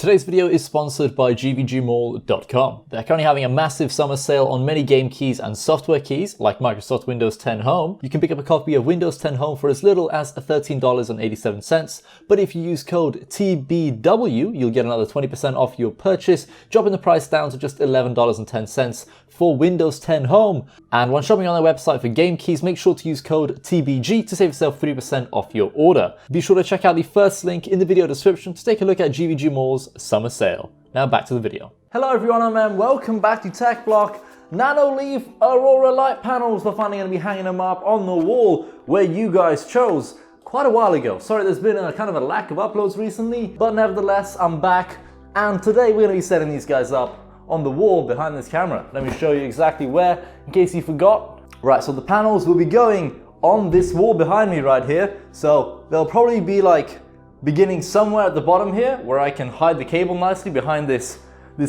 Today's video is sponsored by gvgmall.com. They're currently having a massive summer sale on many game keys and software keys, like Microsoft Windows 10 Home. You can pick up a copy of Windows 10 Home for as little as $13.87, but if you use code TBW, you'll get another 20% off your purchase, dropping the price down to just $11.10 for Windows 10 Home. And when shopping on their website for game keys, make sure to use code TBG to save yourself 3% off your order. Be sure to check out the first link in the video description to take a look at GVG Mall's summer sale. Now back to the video. Hello everyone, and welcome back to TechBlock. Nanoleaf Aurora light panels. We're finally going to be hanging them up on the wall where you guys chose quite a while ago. Sorry, there's been a kind of a lack of uploads recently, but nevertheless, I'm back. And today we're going to be setting these guys up on the wall behind this camera. Let me show you exactly where, in case you forgot. Right, so the panels will be going on this wall behind me right here. So they'll probably be like beginning somewhere at the bottom here where I can hide the cable nicely behind this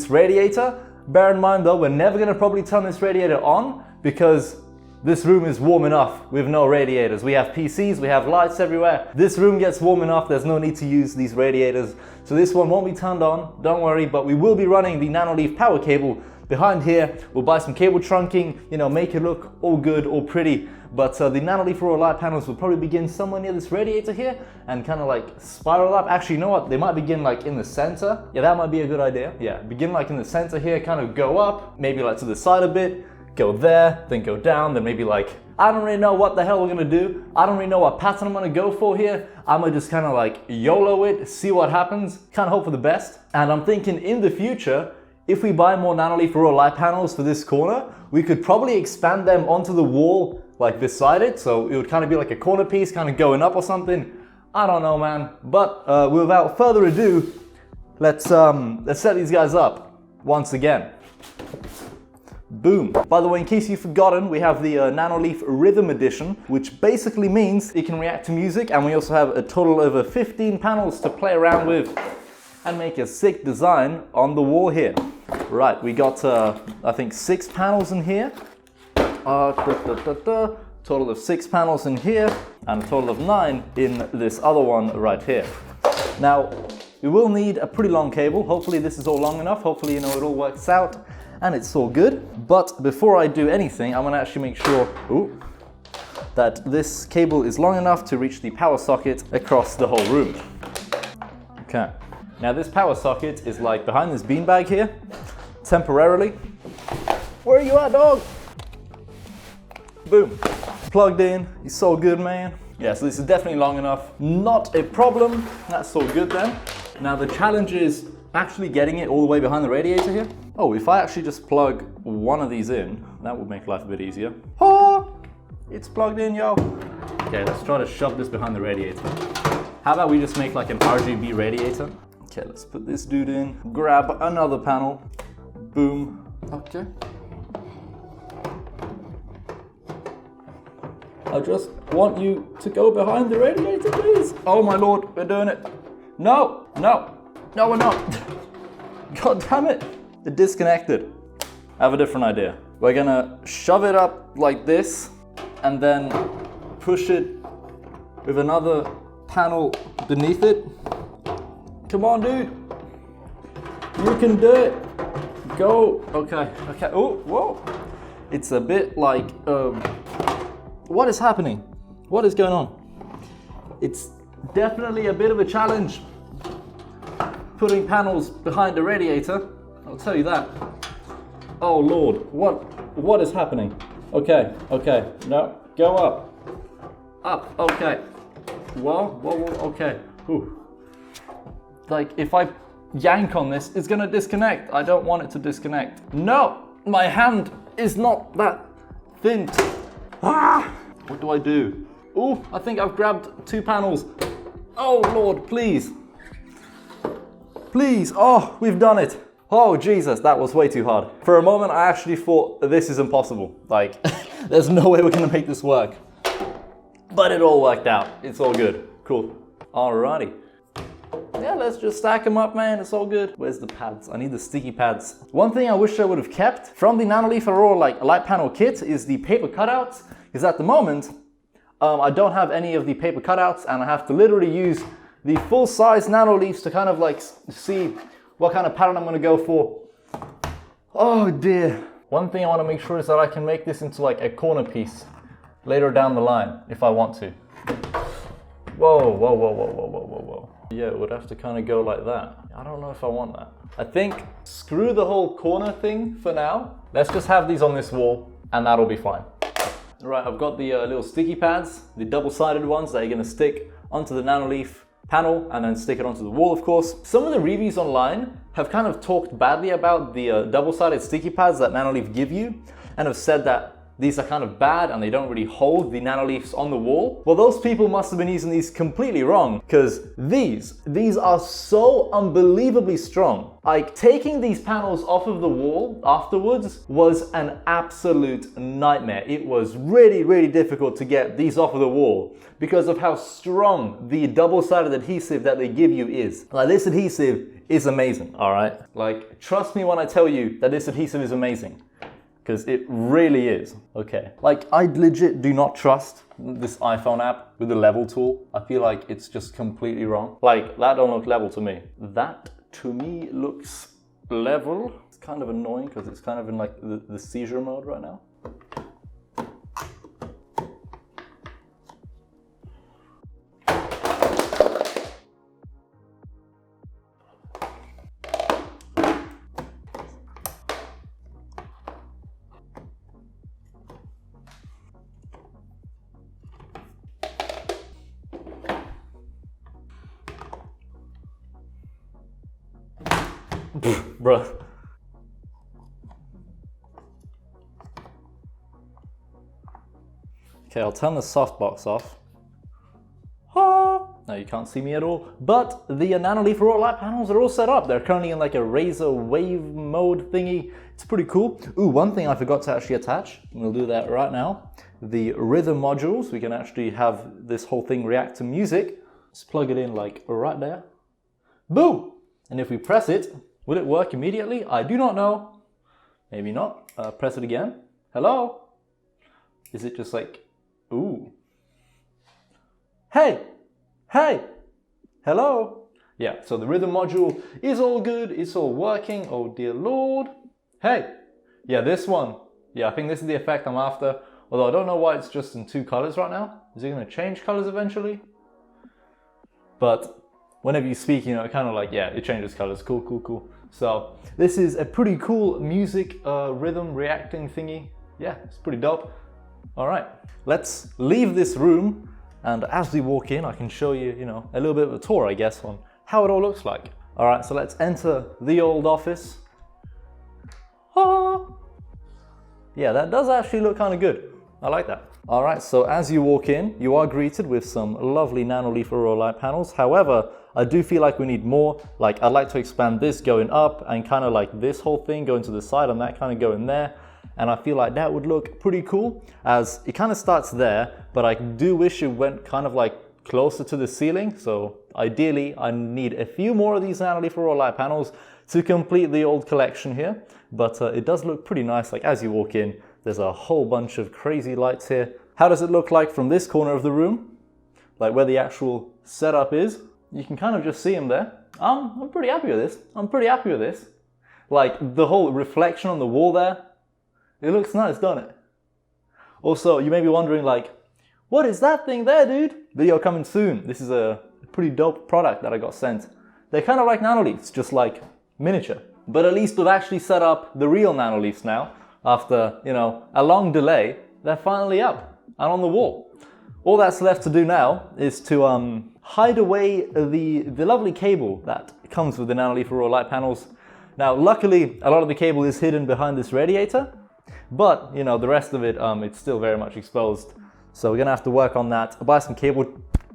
radiator. Bear in mind though, we're never going to probably turn this radiator on because this room is warm enough with no radiators. We have PCs, we have lights everywhere. This room gets warm enough, there's no need to use these radiators. So this one won't be turned on, don't worry, but we will be running the Nanoleaf power cable behind here. We'll buy some cable trunking, you know, make it look all good, all pretty. But the Nanoleaf Aurora light panels will probably begin somewhere near this radiator here and kind of like spiral up. Actually, you know what? They might begin like in the center. Yeah, that might be a good idea. Yeah, begin like in the center here, kind of go up, maybe like to the side a bit, go there, then go down, then maybe like, I don't really know what the hell we're gonna do. I don't really know what pattern I'm gonna go for here. I'm gonna just kind of like YOLO it, see what happens, kind of hope for the best. And I'm thinking in the future, if we buy more Nanoleaf Aurora light panels for this corner, we could probably expand them onto the wall like beside it, so it would kind of be like a corner piece kind of going up or something. I don't know, man, but without further ado, let's set these guys up once again. Boom. By the way, in case you've forgotten, we have the Nanoleaf Rhythm Edition, which basically means it can react to music, and we also have a total of 15 panels to play around with and make a sick design on the wall here. Right, we got I think 6 panels in here. Total of 6 panels in here and a total of 9 in this other one right here. Now we will need a pretty long cable. Hopefully this is all long enough. Hopefully, you know, it all works out and it's all good. But before I do anything, I'm gonna actually make sure that this cable is long enough to reach the power socket across the whole room. Okay, now this power socket is like behind this beanbag here temporarily. Where are you at, dog? Boom, plugged in, it's so good, man. Yeah, so this is definitely long enough, not a problem, that's all good then. Now the challenge is actually getting it all the way behind the radiator here. Oh, if I actually just plug one of these in, that would make life a bit easier. Oh, it's plugged in, yo. Okay, let's try to shove this behind the radiator. How about we just make like an RGB radiator? Okay, let's put this dude in, grab another panel, boom, okay. I just want you to go behind the radiator, please. Oh my lord, we're doing it. No, no, no we're not. God damn it, it disconnected. I have a different idea. We're gonna shove it up like this and then push it with another panel beneath it. Come on, dude. You can do it. Go, okay, okay, oh, whoa. It's a bit like, what is happening? What is going on? It's definitely a bit of a challenge putting panels behind the radiator, I'll tell you that. Oh lord, what is happening? Okay, okay, no, go up, okay. Whoa, okay. Ooh. Like if I yank on this, it's gonna disconnect. I don't want it to disconnect. No, my hand is not that thin. Ah! What do I do? Oh, I think I've grabbed 2 panels. Oh Lord, please. Please, oh, we've done it. Oh Jesus, that was way too hard. For a moment, I actually thought this is impossible. Like, there's no way we're gonna make this work. But it all worked out. It's all good. Cool. Alrighty. Yeah, let's just stack them up, man. It's all good. Where's the pads? I need the sticky pads. One thing I wish I would have kept from the Nanoleaf Aurora light panel kit is the paper cutouts. Because at the moment, I don't have any of the paper cutouts and I have to literally use the full-size Nanoleafs to kind of like see what kind of pattern I'm gonna go for. Oh dear. One thing I wanna make sure is that I can make this into like a corner piece later down the line, if I want to. Whoa, whoa, whoa, whoa, whoa, whoa, whoa, whoa. Yeah, it would have to kind of go like that. I don't know if I want that. I think screw the whole corner thing for now. Let's just have these on this wall and that'll be fine. Right, I've got the little sticky pads, the double-sided ones that you're gonna stick onto the Nanoleaf panel and then stick it onto the wall, of course. Some of the reviews online have kind of talked badly about the double-sided sticky pads that Nanoleaf give you and have said that these are kind of bad and they don't really hold the Nanoleafs on the wall. Well, those people must have been using these completely wrong, because these are so unbelievably strong. Like, taking these panels off of the wall afterwards was an absolute nightmare. It was really, really difficult to get these off of the wall because of how strong the double-sided adhesive that they give you is. Like, this adhesive is amazing, all right? Like, trust me when I tell you that this adhesive is amazing. Because it really is. Okay. Like, I legit do not trust this iPhone app with the level tool. I feel like it's just completely wrong. Like, that don't look level to me. That, to me, looks level. It's kind of annoying because it's kind of in like the seizure mode right now. Bruh. Okay, I'll turn the softbox off. Now you can't see me at all, but the Nanoleaf Aurora light panels are all set up. They're currently in like a razor wave mode thingy. It's pretty cool. Ooh, one thing I forgot to actually attach, and we'll do that right now. The rhythm modules, we can actually have this whole thing react to music. Let's plug it in like right there. Boom! And if we press it, will it work immediately? I do not know. Maybe not. Press it again. Hello? Is it just like, ooh. Hey! Hey! Hello? Yeah, so the rhythm module is all good. It's all working. Oh dear Lord. Hey! Yeah, this one. Yeah, I think this is the effect I'm after. Although I don't know why it's just in two colors right now. Is it going to change colors eventually? But whenever you speak, you know, it kind of like, yeah, it changes colors. Cool, cool, cool. So this is a pretty cool music rhythm reacting thingy. Yeah, it's pretty dope. All right, let's leave this room. And as we walk in, I can show you, you know, a little bit of a tour, I guess, on how it all looks like. All right, so let's enter the old office. Ah. Yeah, that does actually look kind of good. I like that. All right, so as you walk in, you are greeted with some lovely Nanoleaf Aurora light panels. However, I do feel like we need more. Like, I'd like to expand this going up and kind of like this whole thing going to the side and that kind of going there. And I feel like that would look pretty cool, as it kind of starts there, but I do wish it went kind of like closer to the ceiling. So ideally, I need a few more of these Nanoleaf Aurora light panels to complete the old collection here. But it does look pretty nice. Like, as you walk in, there's a whole bunch of crazy lights here. How does it look like from this corner of the room? Like where the actual setup is? You can kind of just see them there. I'm pretty happy with this. I'm pretty happy with this. Like, the whole reflection on the wall there, it looks nice, doesn't it? Also, you may be wondering like, what is that thing there, dude? Video coming soon. This is a pretty dope product that I got sent. They're kind of like Nanoleafs, just like miniature. But at least we've actually set up the real Nanoleafs now. After, you know, a long delay, they're finally up and on the wall. All that's left to do now is to hide away the lovely cable that comes with the Nanoleaf Aurora light panels. Now, luckily, a lot of the cable is hidden behind this radiator, but, you know, the rest of it, it's still very much exposed. So we're gonna have to work on that. Buy some cable,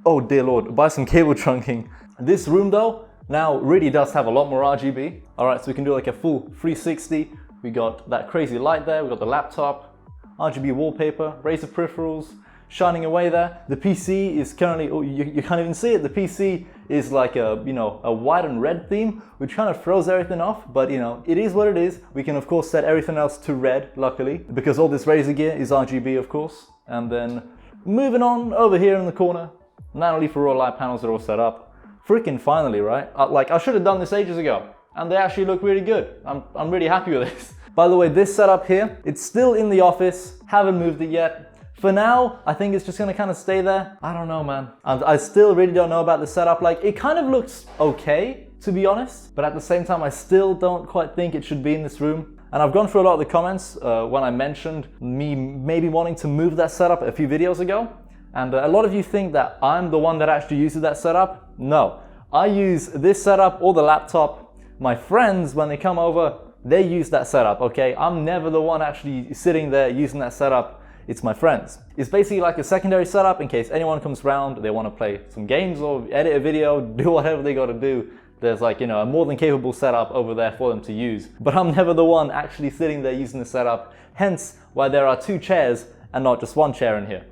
oh dear Lord, buy some cable trunking. This room though, now really does have a lot more RGB. All right, so we can do like a full 360. We got that crazy light there, we got the laptop, RGB wallpaper, Razer peripherals, shining away there. The PC is currently, oh, you can't even see it. The PC is like a, you know, a white and red theme, which kind of throws everything off, but you know, it is what it is. We can of course set everything else to red, luckily, because all this Razer gear is RGB, of course. And then moving on over here in the corner, Nanoleaf Aurora light panels are all set up. Freaking finally, right? Like, I should have done this ages ago. and they actually look really good. I'm really happy with this. By the way, this setup here, it's still in the office, haven't moved it yet. For now, I think it's just gonna kind of stay there. I don't know, man. And I still really don't know about the setup. Like, it kind of looks okay, to be honest, but at the same time, I still don't quite think it should be in this room. And I've gone through a lot of the comments when I mentioned me maybe wanting to move that setup a few videos ago. And a lot of you think that I'm the one that actually uses that setup. No, I use this setup or the laptop. My friends, when they come over, they use that setup, okay? I'm never the one actually sitting there using that setup. It's my friends. It's basically like a secondary setup in case anyone comes around, they want to play some games or edit a video, do whatever they got to do. There's like, you know, a more than capable setup over there for them to use. But I'm never the one actually sitting there using the setup, hence why there are 2 chairs and not just 1 chair in here.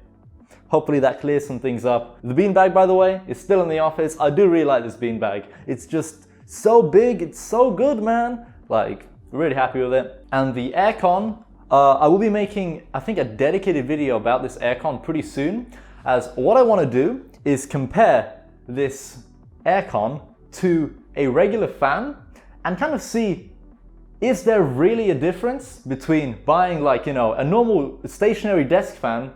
Hopefully that clears some things up. The beanbag, by the way, is still in the office. I do really like this beanbag. It's just so big, it's so good, man. Like, really happy with it. And the aircon, I will be making, I think, a dedicated video about this aircon pretty soon, as what I want to do is compare this aircon to a regular fan and kind of see, is there really a difference between buying, like, you know, a normal stationary desk fan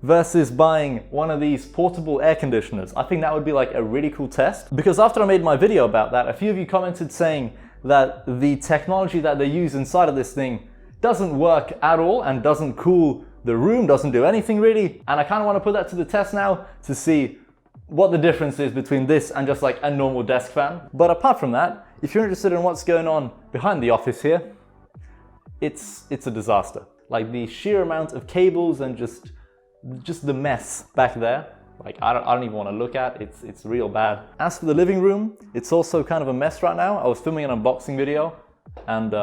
versus buying one of these portable air conditioners. I think that would be like a really cool test, because after I made my video about that, a few of you commented saying that the technology that they use inside of this thing doesn't work at all and doesn't cool the room, doesn't do anything really. And I kind of want to put that to the test now to see what the difference is between this and just like a normal desk fan. But apart from that, if you're interested in what's going on behind the office here, it's a disaster. Like the sheer amount of cables and just the mess back there. Like I don't even want to look at. It's real bad. As for the living room, it's also kind of a mess right now. I was filming an unboxing video and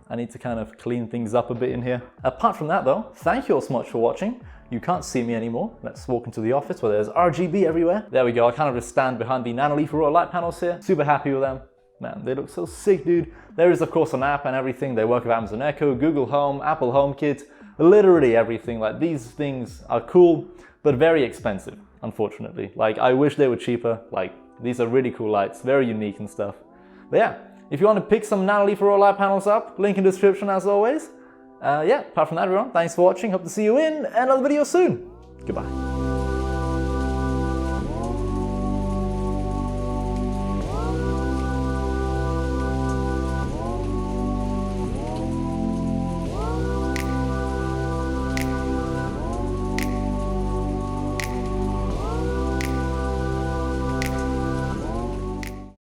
I need to kind of clean things up a bit in here. Apart from that though, thank you all so much for watching. You can't see me anymore. Let's walk into the office where there's RGB everywhere. There we go. I kind of just stand behind the Nanoleaf Aurora light panels here. Super happy with them. Man, they look so sick, dude. There is of course an app and everything. They work with Amazon Echo, Google Home, Apple HomeKit, literally everything. Like these things are cool, but very expensive, unfortunately. Like I wish they were cheaper. Like these are really cool lights, very unique and stuff. But yeah, if you want to pick some Nanoleaf Aurora light panels up, link in the description as always. Yeah, apart from that everyone, thanks for watching. Hope to see you in another video soon. Goodbye.